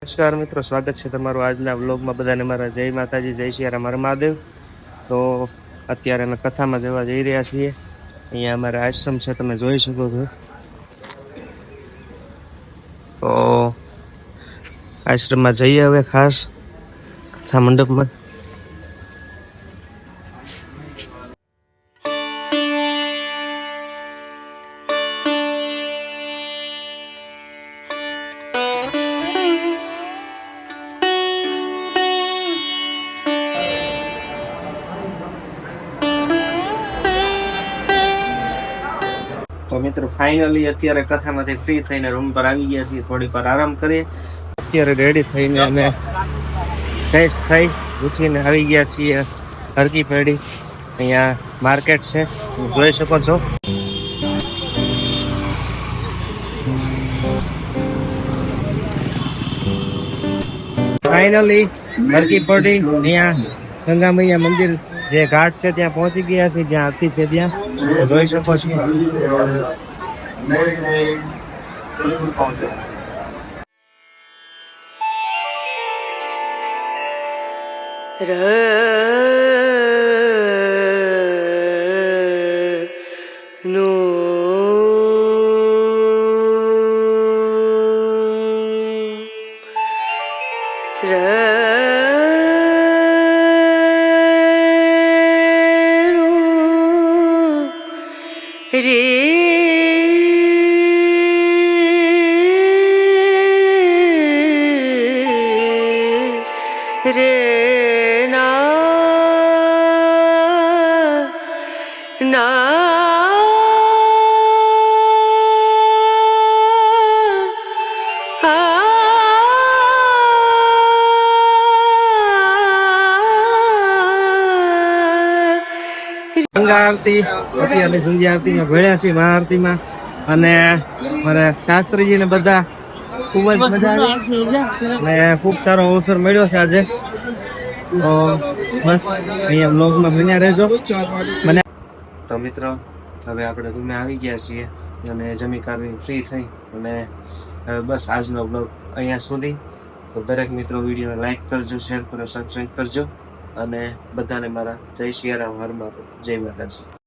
નમસ્કાર મિત્રો, સ્વાગત છે તમારું આજના વ્લોગમાં। બધાને મારા જય માતાજી, જય સિયારામ, હર મહાદેવ। તો અત્યારે અમે કથામાં જવા જઈ રહ્યા છીએ। અહીંયા અમારા આશ્રમ છે, તમે જોઈ શકો છો। તો આશ્રમમાં જઈએ હવે ખાસ કથા મંડપમાં। તો મિત્રો ફાઇનલી અત્યારે કથામાંથી ફ્રી થઈને રૂમ પર આવી ગયા છીએ। થોડી વાર આરામ કરીએ। અત્યારે રેડી થઈને અમે ફ્રેશ થઈ ઉઠીને આવી ગયા છીએ હરકી પેઢી। અહીંયા માર્કેટ છે, જોઈ શકો છો। ફાઇનલી હરકી પેઢી અહીંયા ગંગા મૈયા મંદિર જે ઘાટ છે ત્યાં પહોંચી ગયા છે, જ્યાં આરતી છે ત્યાં જોઈ શકો છો। ગંગા આરતી પછી અમે સંધ્યા આરતીમાં ભળ્યા છીએ, મહાઆરતીમાં। અને મારા શાસ્ત્રીજીને બધા ખૂબ જ મજા આવી અને ખૂબ સારો અવસર મળ્યો છે આજે। તો બસ અહીંયા બ્લોગમાં બન્યા રહેજો મને। તો મિત્રો હવે આપણે રૂમે આવી ગયા છીએ અને જમી કાઢી ફ્રી થઈ અને હવે બસ આજનો બ્લોગ અહીંયા સુધી। તો દરેક મિત્રો વિડીયોને લાઈક કરજો, શેર કરો, સબસ્ક્રાઈબ કરજો અને બધાને મારા જય સિયારામ, હર મહાદેવ, જય માતાજી।